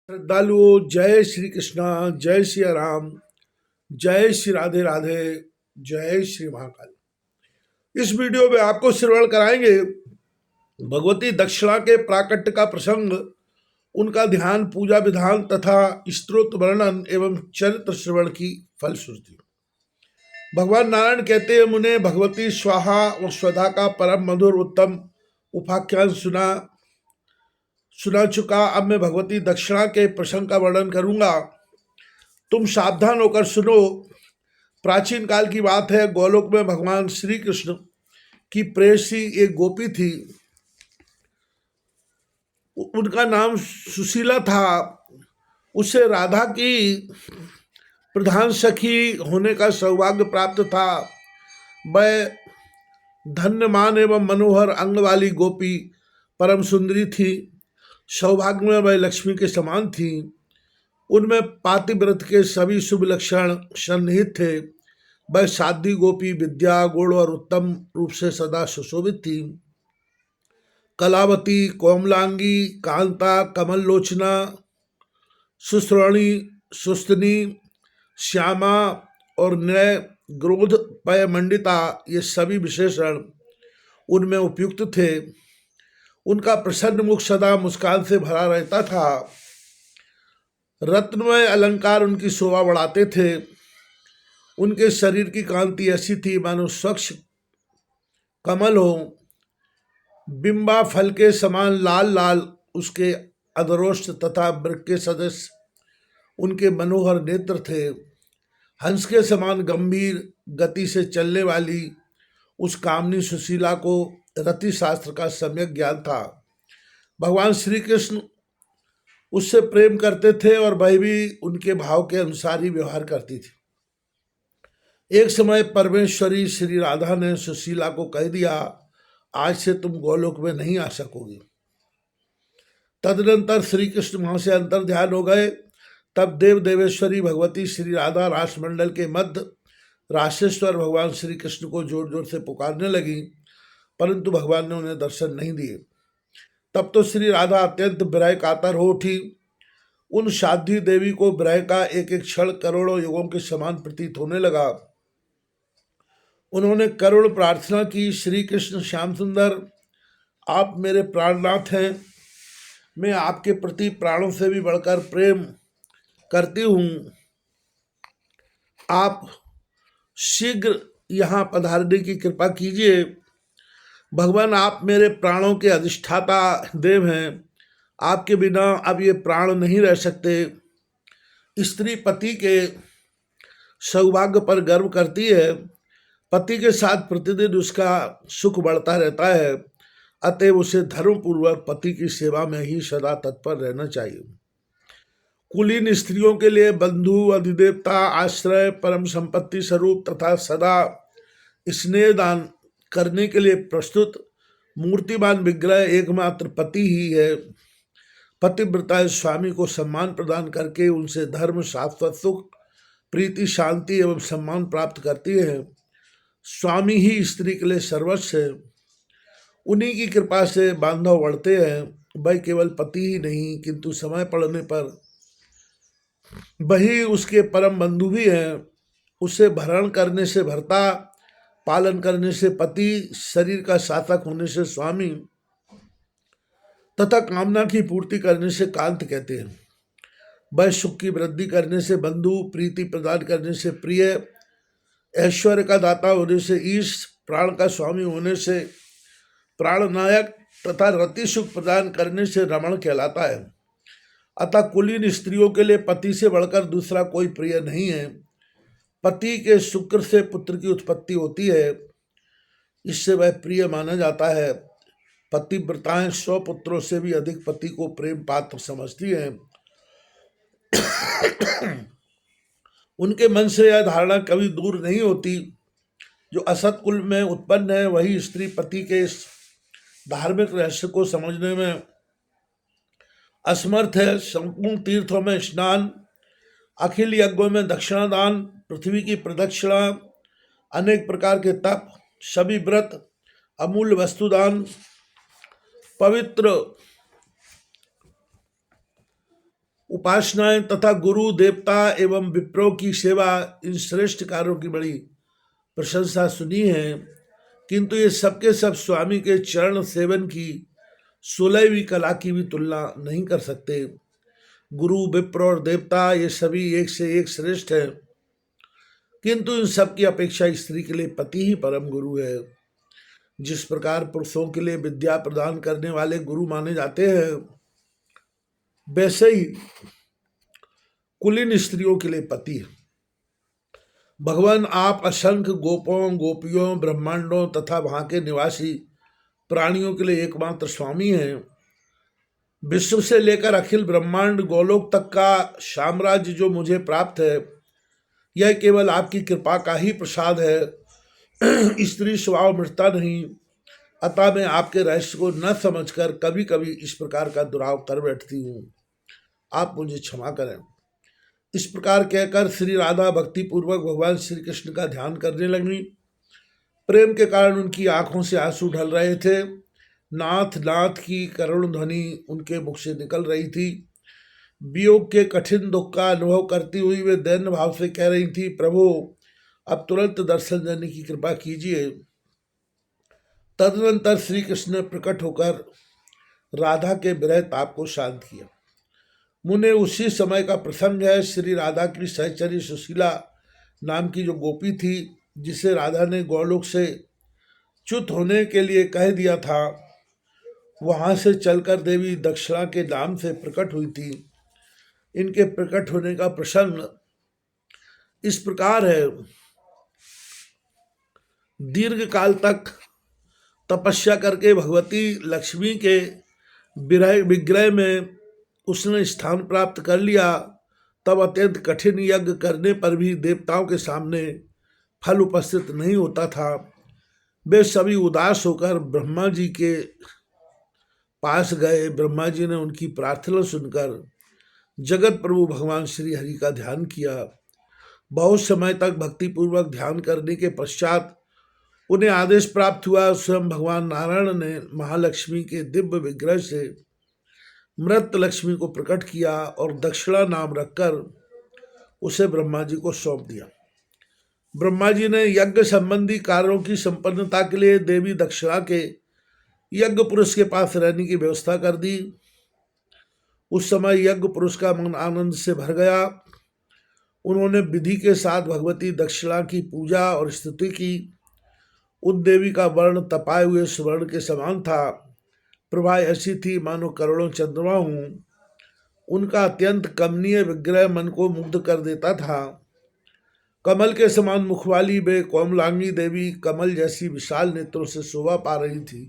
श्रद्धालुओं, जय श्री कृष्णा, जय श्री राम, जय श्री राधे राधे, जय श्री महाकाल। इस वीडियो में आपको श्रवण कराएंगे भगवती दक्षिणा के प्राकट्य का प्रसंग, उनका ध्यान, पूजा विधान तथा स्तोत्र वर्णन एवं चरित्र श्रवण की फलश्रुति। भगवान नारायण कहते हैं, मुने भगवती स्वाहा और स्वधा का परम मधुर उत्तम उपाख्यान सुना चुका। अब मैं भगवती दक्षिणा के प्रसंग का वर्णन करूंगा। तुम सावधान होकर सुनो। प्राचीन काल की बात है। गोलोक में भगवान श्री कृष्ण की प्रेयसी एक गोपी थी। उनका नाम सुशीला था। उसे राधा की प्रधान सखी होने का सौभाग्य प्राप्त था। वह धन्यमान एवं मनोहर अंग वाली गोपी परम सुंदरी थी। सौभाग्य में वह लक्ष्मी के समान थी। उनमें पातिव्रत के सभी शुभ लक्षण सन्निहित थे। वह साध्वी गोपी विद्या, गुण और उत्तम रूप से सदा सुशोभित थी। कलावती, कोमलांगी, कांता, कमल लोचना, सुश्रवणी, सुस्तनी, श्यामा और नय ग्रोध पय मंडिता, ये सभी विशेषण उनमें उपयुक्त थे। उनका प्रसन्न मुख सदा मुस्कान से भरा रहता था। रत्नमय अलंकार उनकी शोभा बढ़ाते थे। उनके शरीर की कांति ऐसी थी मानो स्वच्छ कमल हो। बिंबा फल के समान लाल लाल उसके अधरोष्ट तथा वृक्क के सदस्य उनके मनोहर नेत्र थे। हंस के समान गंभीर गति से चलने वाली उस कामनी सुशीला को रति शास्त्र का सम्यक ज्ञान था। भगवान श्री कृष्ण उससे प्रेम करते थे और वह भी उनके भाव के अनुसार ही व्यवहार करती थी। एक समय परमेश्वरी श्री राधा ने सुशीला को कह दिया, आज से तुम गोलोक में नहीं आ सकोगी। तदनंतर श्री कृष्ण वहां से अंतर ध्यान हो गए। तब देव देवेश्वरी भगवती श्री राधा रासमंडल के मध्य रासेश्वर भगवान श्री कृष्ण को जोर जोर से पुकारने लगी, परंतु भगवान ने उन्हें दर्शन नहीं दिए। तब तो श्री राधा अत्यंत विरह कातर हो उठी। उन साध्वी देवी को विरह का एक एक क्षण करोड़ों युगों के समान प्रतीत होने लगा। उन्होंने करुण प्रार्थना की, श्री कृष्ण श्याम सुंदर, आप मेरे प्राणनाथ हैं। मैं आपके प्रति प्राणों से भी बढ़कर प्रेम करती हूँ। आप शीघ्र यहाँ पधारने की कृपा कीजिए। भगवान, आप मेरे प्राणों के अधिष्ठाता देव हैं। आपके बिना अब ये प्राण नहीं रह सकते। स्त्री पति के सौभाग्य पर गर्व करती है। पति के साथ प्रतिदिन उसका सुख बढ़ता रहता है। अतएव उसे धर्मपूर्वक पति की सेवा में ही सदा तत्पर रहना चाहिए। कुलीन स्त्रियों के लिए बंधु, अधिदेवता, आश्रय, परम संपत्ति स्वरूप तथा सदा स्नेह दान करने के लिए प्रस्तुत मूर्तिमान विग्रह एकमात्र पति ही है। पतिव्रता स्वामी को सम्मान प्रदान करके उनसे धर्म, शाश्वत सुख, प्रीति, शांति एवं सम्मान प्राप्त करती है। स्वामी ही स्त्री के लिए सर्वस्व है। उन्हीं की कृपा से बांधव बढ़ते हैं। वह केवल पति ही नहीं किंतु समय पड़ने पर वही उसके परम बंधु भी हैं। उसे भरण करने से भर्ता, पालन करने से पति, शरीर का शासक होने से स्वामी तथा कामना की पूर्ति करने से कांत कहते हैं। वह सुख की वृद्धि करने से बंधु, प्रीति प्रदान करने से प्रिय, ऐश्वर्य का दाता होने से ईश, प्राण का स्वामी होने से प्राणनायक तथा रति सुख प्रदान करने से रमण कहलाता है। अतः कुलीन स्त्रियों के लिए पति से बढ़कर दूसरा कोई प्रिय नहीं है। पति के शुक्र से पुत्र की उत्पत्ति होती है, इससे वह प्रिय माना जाता है। पतिव्रताएं 100 पुत्रों से भी अधिक पति को प्रेम पात्र समझती हैं। उनके मन से यह धारणा कभी दूर नहीं होती, जो असत कुल में उत्पन्न है वही स्त्री पति के इस धार्मिक रहस्य को समझने में असमर्थ है। संपूर्ण तीर्थों में स्नान, अखिल यज्ञों में दक्षिणा दान, पृथ्वी की प्रदक्षिणा, अनेक प्रकार के तप, सभी व्रत, अमूल्य वस्तुदान, पवित्र उपासनाएं तथा गुरु देवता एवं विप्रों की सेवा, इन श्रेष्ठ कार्यों की बड़ी प्रशंसा सुनी है, किंतु ये सबके सब स्वामी के चरण सेवन की 16वीं कला की भी तुलना नहीं कर सकते। गुरु, विप्र और देवता ये सभी एक से एक श्रेष्ठ है, किंतु इन सब की अपेक्षा स्त्री के लिए पति ही परम गुरु है। जिस प्रकार पुरुषों के लिए विद्या प्रदान करने वाले गुरु माने जाते हैं, वैसे ही कुलीन स्त्रियों के लिए पति है। भगवान आप असंख्य गोपों, गोपियों, ब्रह्मांडों तथा वहां के निवासी प्राणियों के लिए एकमात्र स्वामी हैं। विश्व से लेकर अखिल ब्रह्मांड गोलोक तक का साम्राज्य जो मुझे प्राप्त है, यह केवल आपकी कृपा का ही प्रसाद है। स्त्री स्वभाव मिटता नहीं, अतः मैं आपके रहस्य को न समझकर कभी कभी इस प्रकार का दुराव कर बैठती हूँ, आप मुझे क्षमा करें। इस प्रकार कहकर श्री राधा भक्ति पूर्वक भगवान श्री कृष्ण का ध्यान करने लगी। प्रेम के कारण उनकी आंखों से आंसू ढल रहे थे। नाथ नाथ की करुण ध्वनि उनके मुख से निकल रही थी। वियोग के कठिन दुख का अनुभव करती हुई वे दैन्य भाव से कह रही थी, प्रभु अब तुरंत दर्शन देने की कृपा कीजिए। तदनंतर श्री कृष्ण ने प्रकट होकर राधा के विरह ताप को शांत किया। मुने उसी समय का प्रसंग है। श्री राधा की सहचरी सुशीला नाम की जो गोपी थी, जिसे राधा ने गौलोक से च्युत होने के लिए कह दिया था, वहां से चलकर देवी दक्षिणा के नाम से प्रकट हुई थी। इनके प्रकट होने का प्रसंग इस प्रकार है। दीर्घ काल तक तपस्या करके भगवती लक्ष्मी के विग्रह में उसने स्थान प्राप्त कर लिया। तब अत्यंत कठिन यज्ञ करने पर भी देवताओं के सामने फल उपस्थित नहीं होता था। वे सभी उदास होकर ब्रह्मा जी के पास गए। ब्रह्मा जी ने उनकी प्रार्थना सुनकर जगत प्रभु भगवान श्री हरि का ध्यान किया। बहुत समय तक भक्तिपूर्वक ध्यान करने के पश्चात उन्हें आदेश प्राप्त हुआ। स्वयं भगवान नारायण ने महालक्ष्मी के दिव्य विग्रह से मृत लक्ष्मी को प्रकट किया और दक्षिणा नाम रखकर उसे ब्रह्मा जी को सौंप दिया। ब्रह्मा जी ने यज्ञ संबंधी कार्यों की संपन्नता के लिए देवी दक्षिणा के यज्ञ पुरुष के पास रहने की व्यवस्था कर दी। उस समय यज्ञ पुरुष का मन आनंद से भर गया। उन्होंने विधि के साथ भगवती दक्षिणा की पूजा और स्तुति की। उन देवी का वर्ण तपाए हुए स्वर्ण के समान था। प्रभा ऐसी थी मानो करोड़ों चंद्रमा हूँ। उनका अत्यंत कमनीय विग्रह मन को मुग्ध कर देता था। कमल के समान मुख वाली वे कोमलांगी देवी कमल जैसी विशाल नेत्रों से शोभा पा रही थी।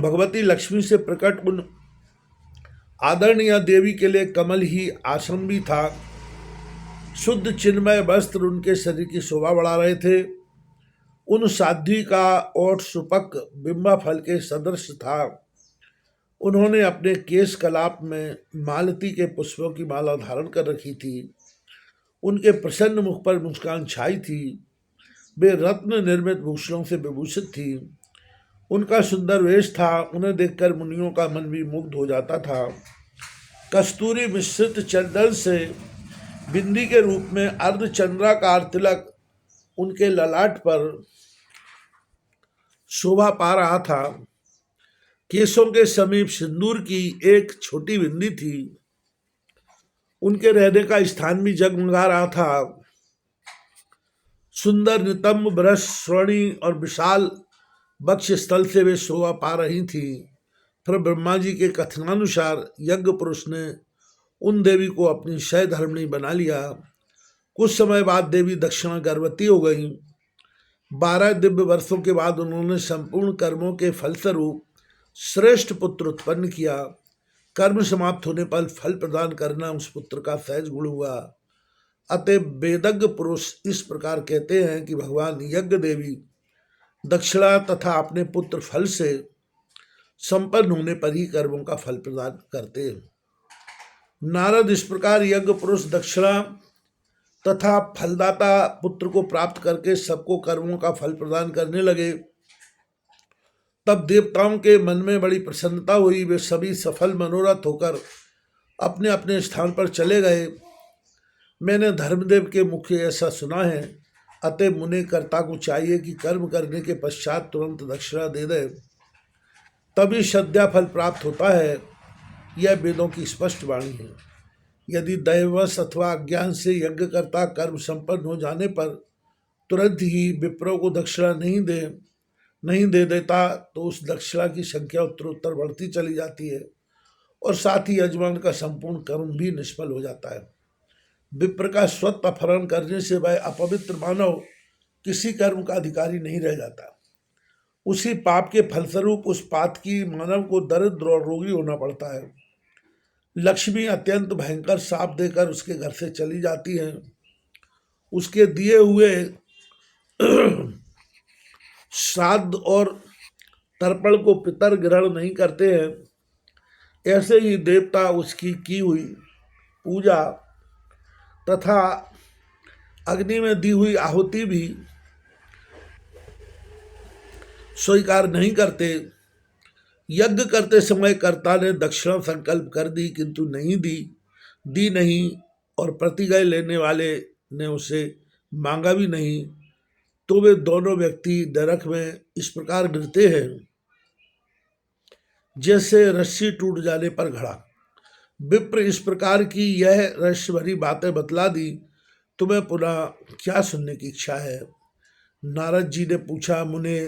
भगवती लक्ष्मी से प्रकट उन आदरणीय देवी के लिए कमल ही आसन भी था। शुद्ध चिन्मय वस्त्र उनके शरीर की शोभा बढ़ा रहे थे। उन साध्वी का ओठ सुपक बिंबा फल के सदृश था। उन्होंने अपने केश कलाप में मालती के पुष्पों की माला धारण कर रखी थी। उनके प्रसन्न मुख पर मुस्कान छाई थी। वे रत्न निर्मित भूषणों से विभूषित थी। उनका सुंदर वेश था। उन्हें देखकर मुनियों का मन भी मुग्ध हो जाता था। कस्तूरी मिश्रित चंदन से बिंदी के रूप में अर्धचंद्राकार तिलक उनके ललाट पर शोभा पा रहा था। केशों के समीप सिंदूर की एक छोटी बिंदी थी। उनके रहने का स्थान भी जगमगा रहा था। सुंदर नितंब ब्रश श्रोणी और विशाल वक्ष स्थल से वे शोभा पा रही थी। फिर ब्रह्मा जी के कथनानुसार यज्ञ पुरुष ने उन देवी को अपनी शय धर्मणी बना लिया। कुछ समय बाद देवी दक्षिणा गर्भवती हो गई। 12 दिव्य वर्षों के बाद उन्होंने संपूर्ण कर्मों के फलस्वरूप श्रेष्ठ पुत्र उत्पन्न किया। कर्म समाप्त होने पर फल प्रदान करना उस पुत्र का सहज गुण हुआ। अतः वेदज्ञ पुरुष इस प्रकार कहते हैं कि भगवान यज्ञ देवी दक्षिणा तथा अपने पुत्र फल से संपन्न होने पर ही कर्मों का फल प्रदान करते हैं। नारद इस प्रकार यज्ञ पुरुष दक्षिणा तथा फलदाता पुत्र को प्राप्त करके सबको कर्मों का फल प्रदान करने लगे। तब देवताओं के मन में बड़ी प्रसन्नता हुई। वे सभी सफल मनोरथ होकर अपने अपने स्थान पर चले गए। मैंने धर्मदेव के मुख से ऐसा सुना है, अतः मुने कर्ता को चाहिए कि कर्म करने के पश्चात तुरंत दक्षिणा दे दे, तभी श्रद्धा फल प्राप्त होता है। यह वेदों की स्पष्ट वाणी है। यदि दैववश अथवा अज्ञान से यज्ञ करता कर्म संपन्न हो जाने पर तुरंत ही विप्रों को दक्षिणा नहीं दे देता, तो उस दक्षिणा की संख्या उत्तरोत्तर बढ़ती चली जाती है और साथ ही यजमान का संपूर्ण कर्म भी निष्फल हो जाता है। विप्र का स्वतः अपहरण करने से वह अपवित्र मानव किसी कर्म का अधिकारी नहीं रह जाता। उसी पाप के फलस्वरूप उस पातकी मानव को दरिद्र और रोगी होना पड़ता है। लक्ष्मी अत्यंत भयंकर शाप देकर उसके घर से चली जाती है। उसके दिए हुए श्राद्ध और तर्पण को पितर ग्रहण नहीं करते हैं। ऐसे ही देवता उसकी की हुई पूजा तथा अग्नि में दी हुई आहुति भी स्वीकार नहीं करते। यज्ञ करते समय कर्ता ने दक्षिणा संकल्प कर दी, किंतु दी नहीं, और प्रतिज्ञा लेने वाले ने उसे मांगा भी नहीं, तो वे दोनों व्यक्ति नरक में इस प्रकार गिरते हैं जैसे रस्सी टूट जाने पर घड़ा। विप्र इस प्रकार की यह रहस्य भरी बातें बतला दी, तुम्हें पुनः क्या सुनने की इच्छा है? नारद जी ने पूछा, मुने,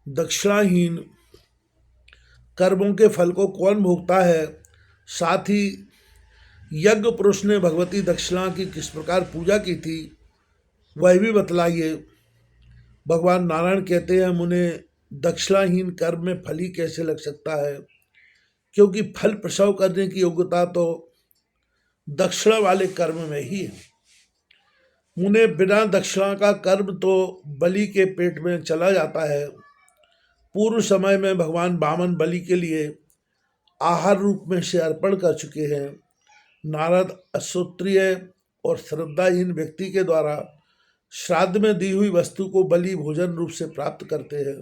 दक्षिणाहीन कर्मों के फल को कौन भोगता है? साथ ही यज्ञ पुरुष ने भगवती दक्षिणा की किस प्रकार पूजा की थी, वह भी बतलाइए। भगवान नारायण कहते हैं, मुने, दक्षिणाहीन कर्म में फल ही कैसे लग सकता है, क्योंकि फल प्रसव करने की योग्यता तो दक्षिणा वाले कर्म में ही है। मुने, बिना दक्षिणा का कर्म तो बलि के पेट में चला जाता है। पूर्व समय में भगवान वामन बलि के लिए आहार रूप में से अर्पण कर चुके हैं। नारद अश्रोत्रिय और श्रद्धाहीन व्यक्ति के द्वारा श्राद्ध में दी हुई वस्तु को बलि भोजन रूप से प्राप्त करते हैं।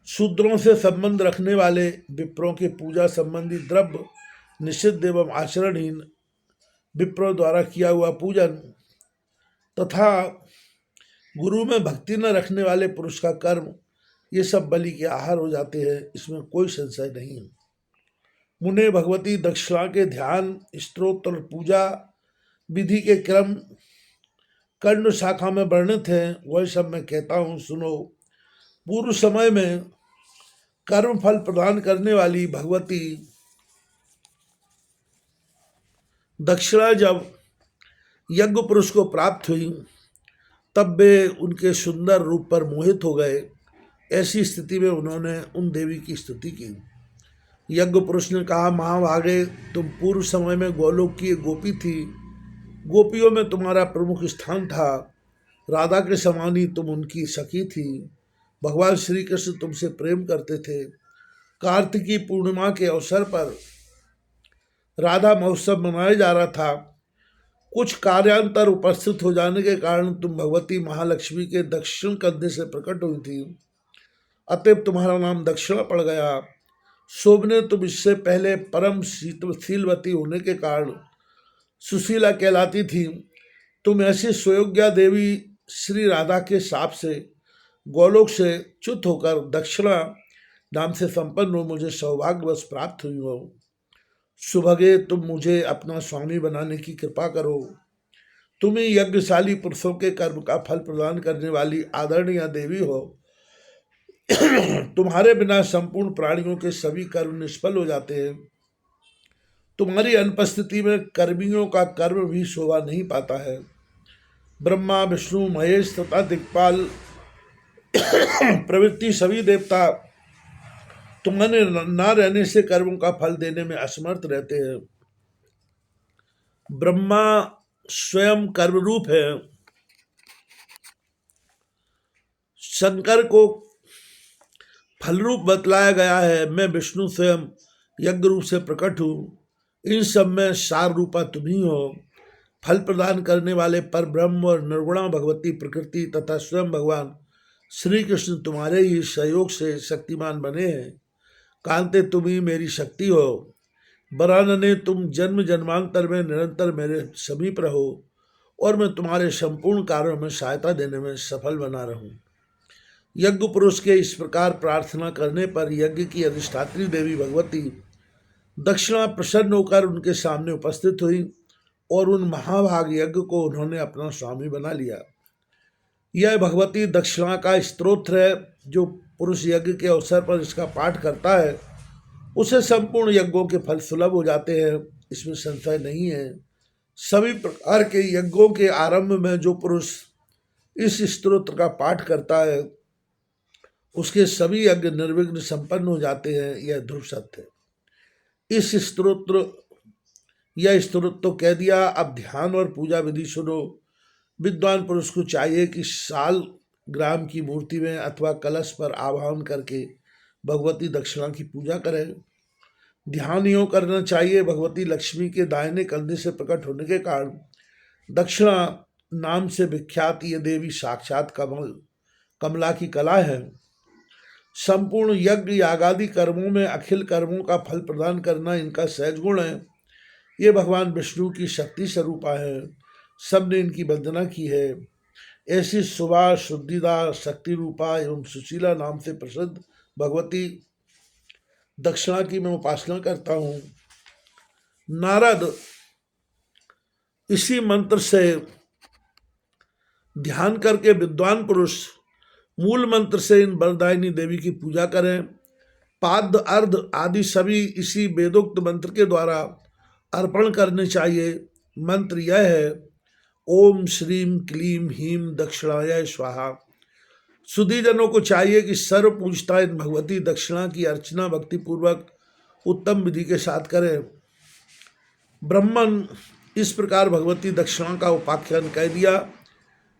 शूद्रों से संबंध रखने वाले विप्रों के पूजा संबंधी द्रव्य निषिद्ध एवं आचरणहीन विप्रों द्वारा किया हुआ पूजन तथा गुरु में भक्ति न रखने वाले पुरुष का कर्म, ये सब बलि के आहार हो जाते हैं, इसमें कोई संशय नहीं है। मुने, भगवती दक्षिणा के ध्यान, स्तोत्र और पूजा विधि के क्रम कर्ण शाखा में वर्णित हैं, वह सब मैं कहता हूँ, सुनो। पूर्व समय में कर्म फल प्रदान करने वाली भगवती दक्षिणा जब यज्ञ पुरुष को प्राप्त हुई, तब वे उनके सुंदर रूप पर मोहित हो गए। ऐसी स्थिति में उन्होंने उन देवी की स्तुति की। यज्ञ पुरुष ने कहा, महाभागे, तुम पूर्व समय में गोलोक की एक गोपी थी। गोपियों में तुम्हारा प्रमुख स्थान था। राधा के समान ही तुम उनकी सखी थी। भगवान श्री कृष्ण तुमसे प्रेम करते थे। कार्तिकी पूर्णिमा के अवसर पर राधा महोत्सव मनाया जा रहा था। कुछ कार्यांतर उपस्थित हो जाने के कारण तुम भगवती महालक्ष्मी के दक्षिण कंधे से प्रकट हुई थी, अतएव तुम्हारा नाम दक्षिणा पड़ गया। शोभने तुम इससे पहले परम शीलवती होने के कारण सुशीला कहलाती थी। तुम ऐसी सुयोग्या देवी श्री राधा के शाप से गोलोक से च्युत होकर दक्षिणा नाम से संपन्न हो मुझे सौभाग्यवश प्राप्त हुई हो। सुभगे, तुम मुझे अपना स्वामी बनाने की कृपा करो। तुम ही यज्ञशाली पुरुषों के कर्म का फल प्रदान करने वाली आदरणीय देवी हो। तुम्हारे बिना संपूर्ण प्राणियों के सभी कर्म निष्फल हो जाते हैं। तुम्हारी अनुपस्थिति में कर्मियों का कर्म भी शोभा नहीं पाता है। ब्रह्मा, विष्णु, महेश तथा दिक्पाल प्रवृत्ति सभी देवता तुम्हारे न रहने से कर्मों का फल देने में असमर्थ रहते हैं। ब्रह्मा स्वयं कर्म रूप है। शंकर को फल रूप बतलाया गया है। मैं विष्णु स्वयं यज्ञ रूप से प्रकट हूँ। इन सब में सार रूपा तुम ही हो। फल प्रदान करने वाले पर ब्रह्म और निर्गुणा भगवती प्रकृति तथा स्वयं भगवान श्री कृष्ण तुम्हारे ही सहयोग से शक्तिमान बने हैं। कांते, तुम ही मेरी शक्ति हो। वरानने तुम जन्म जन्मांतर में निरंतर मेरे समीप रहो और मैं तुम्हारे संपूर्ण कार्यों में सहायता देने में सफल बना रहूं। यज्ञ पुरुष के इस प्रकार प्रार्थना करने पर यज्ञ की अधिष्ठात्री देवी भगवती दक्षिणा प्रसन्न होकर उनके सामने उपस्थित हुई और उन महाभाग यज्ञ को उन्होंने अपना स्वामी बना लिया। यह भगवती दक्षिणा का स्तोत्र है। जो पुरुष यज्ञ के अवसर पर इसका पाठ करता है उसे संपूर्ण यज्ञों के फल सुलभ हो जाते हैं, इसमें संशय नहीं है। सभी प्रकार के यज्ञों के आरंभ में जो पुरुष इस स्तोत्र का पाठ करता है उसके सभी यज्ञ निर्विघ्न संपन्न हो जाते हैं, यह ध्रुव सत्य है। इस स्तोत्र यह स्तोत्र तो कह दिया, अब ध्यान और पूजा विधि सुनो। विद्वान पुरुष को चाहिए कि साल ग्राम की मूर्ति में अथवा कलश पर आवाहन करके भगवती दक्षिणा की पूजा करें। ध्यान यूँ करना चाहिए, भगवती लक्ष्मी के दाहिने कंधे से प्रकट होने के कारण दक्षिणा नाम से विख्यात ये देवी साक्षात कमला की कला है। संपूर्ण यज्ञ यागादि कर्मों में अखिल कर्मों का फल प्रदान करना इनका सहज गुण है। ये भगवान विष्णु की शक्ति स्वरूपा है, सबने इनकी वंदना की है। ऐसी सुभा शुद्धिदा शक्ति रूपा एवं सुशीला नाम से प्रसिद्ध भगवती दक्षिणा की मैं उपासना करता हूँ। नारद इसी मंत्र से ध्यान करके विद्वान पुरुष मूल मंत्र से इन वरदायिनी देवी की पूजा करें। पाद अर्ध आदि सभी इसी वेदोक्त मंत्र के द्वारा अर्पण करने चाहिए। मंत्र यह है, ओम श्रीम क्लीम हीम दक्षिणाय स्वाहा। सुधीजनों को चाहिए कि सर्व पूजता इन भगवती दक्षिणा की अर्चना भक्ति पूर्वक उत्तम विधि के साथ करें। ब्राह्मण इस प्रकार भगवती दक्षिणा का उपाख्यान कह दिया।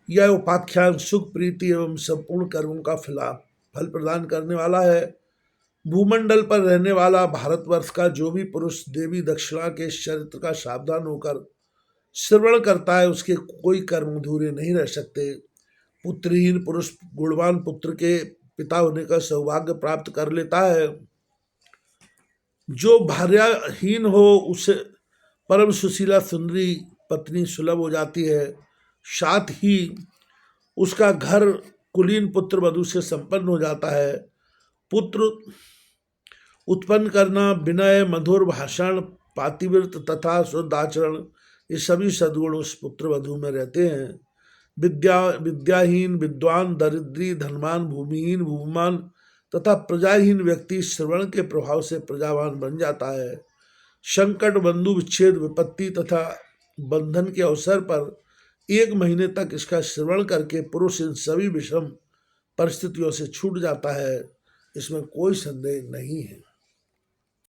यह उपाख्यान सुख प्रीति एवं संपूर्ण कर्मों का फल प्रदान करने वाला है। भूमंडल पर रहने वाला भारतवर्ष का जो भी पुरुष देवी दक्षिणा के चरित्र का सावधान होकर श्रवण करता है उसके कोई कर्म अधूरे नहीं रह सकते। पुत्रहीन पुरुष गुणवान पुत्र के पिता होने का सौभाग्य प्राप्त कर लेता है। जो भार्याहीन हो उसे परम सुशीला सुंदरी पत्नी सुलभ हो जाती है। साथ ही उसका घर कुलीन पुत्र वधु से संपन्न हो जाता है। पुत्र उत्पन्न करना, विनय, मधुर भाषण, पातिव्रत तथा शुद्ध आचरण, ये सभी सद्गुण उस पुत्र वधु में रहते हैं। विद्याहीन विद्वान, दरिद्री, धनवान, भूमिहीन भूमिमान तथा प्रजाहीन व्यक्ति श्रवण के प्रभाव से प्रजावान बन जाता है। संकट, बंधु विच्छेद, विपत्ति तथा बंधन के अवसर पर 1 महीने तक इसका श्रवण करके पुरुष इन सभी विषम परिस्थितियों से छूट जाता है, इसमें कोई संदेह नहीं है।